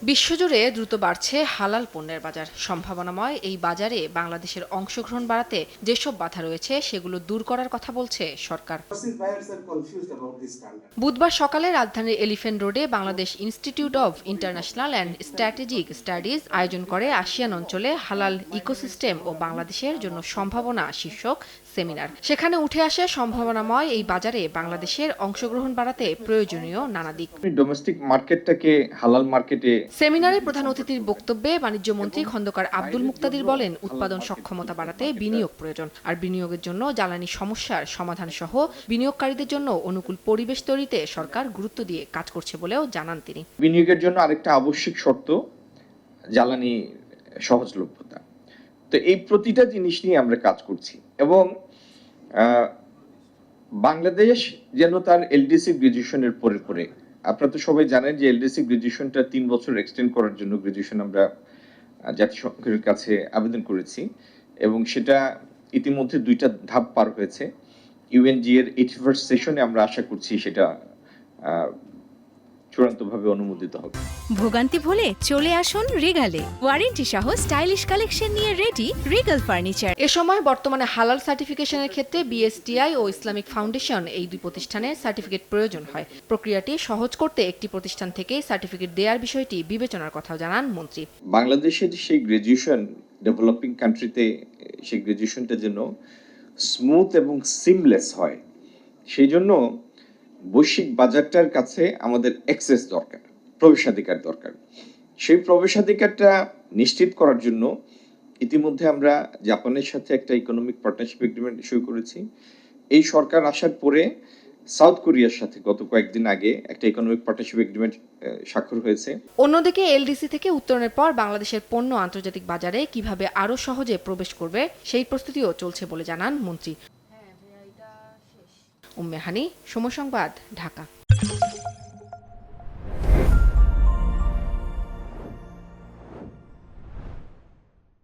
বিশ্বজুড়ে দ্রুত বাড়ছে হালাল পণ্যের বাজার। সম্ভাবনাময় এই বাজারে বাংলাদেশের অংশগ্রহণ বাড়াতে যেসব বাধা রয়েছে সেগুলো দূর করার কথা বলছে সরকার। বুধবার সকালে রাজধানীর এলিফ্যান্ট রোডে Bangladesh institute of international and strategic studies আয়োজন করে আসিয়ান অঞ্চলে হালাল ইকোসিস্টেম ও বাংলাদেশের জন্য সম্ভাবনা শীর্ষক সেমিনার। সেখানে উঠে আসে সম্ভাবনাময় এই বাজারে বাংলাদেশের অংশগ্রহণ বাড়াতে প্রয়োজনীয় নানা দিক। ডোমেস্টিক মার্কেটটাকে হালাল মার্কেটে। সেমিনারে প্রধান অতিথির বক্তব্যে বাণিজ্য মন্ত্রী খন্দকার আব্দুল মুক্তাদির বলেন, উৎপাদন সক্ষমতা বাড়াতে বিনিয়োগ প্রয়োজন, আর বিনিয়োগের জন্য জ্বালানি সমস্যার সমাধান সহ বিনিয়োগকারীদের জন্য অনুকূল পরিবেশ তৈরিতে সরকার গুরুত্ব দিয়ে কাজ করছে বলেও জানান তিনি। বিনিয়োগের জন্য আরেকটা আবশ্যিক শর্ত জ্বালানি সহজলভ্যতা। তো এই প্রতিটা জিনিস নিয়ে আমরা কাজ করছি এবং বাংলাদেশ যেন তার এলডিসি গ্রাজুয়েশনের পরে আপনারা তো সবাই জানেন যে এলডিসি গ্রাজুয়েশনটা 3 বছর এক্সটেন্ড করার জন্য গ্রাজুয়েশন আমরা জাতিসংঘের কাছে আবেদন করেছি এবং সেটা ইতিমধ্যে 2টা ধাপ পার হয়েছে। ইউএনজি এর 81st সেশনে আমরা আশা করছি সেটা চূড়ান্তভাবে অনুমোদিত হবে। ভোগান্তি ভুলে চলে আসুন রিগালে, ওয়ারেন্টি সহ স্টাইলিশ কালেকশন নিয়ে রেডি রিগাল ফার্নিচার। এ সময় বর্তমানে হালাল সার্টিফিকেশনের ক্ষেত্রে বিএসটিআই ও ইসলামিক ফাউন্ডেশন এই দুই প্রতিষ্ঠানের সার্টিফিকেট প্রয়োজন হয়। প্রক্রিয়াটি সহজ করতে একটি প্রতিষ্ঠান থেকে সার্টিফিকেট দেওয়ার বিষয়টি বিবেচনার কথাও জানান মন্ত্রী। বাংলাদেশের সেই গ্রাজুয়েশন ডেভেলপিং কান্ট্রিতে সেই গ্রাজুয়েশনটা যেন স্মুথ এবং সিমলেস হয়, সেই জন্য বৈশ্বিক বাজারটার কাছে আমাদের অ্যাক্সেস দরকার, প্রবেশাধিকার দরকার। সেই প্রবেশাধিকারটা নিশ্চিত করার জন্য ইতিমধ্যে আমরা জাপানের সাথে একটা ইকোনমিক পার্টনারশিপ এগ্রিমেন্ট সই করেছি। এই সরকার আসার পরে সাউথ কোরিয়ার সাথে গত কয়েকদিন আগে একটা ইকোনমিক পার্টনারশিপ এগ্রিমেন্ট স্বাক্ষর হয়েছে। অন্যদিকে এলডিসি থেকে উত্তরণের পর বাংলাদেশের পণ্য আন্তর্জাতিক বাজারে কিভাবে আরো সহজে প্রবেশ করবে সেই প্রস্তুতিও চলছে বলে জানান মন্ত্রী। উম্মে হানি, সময় সংবাদ, ঢাকা।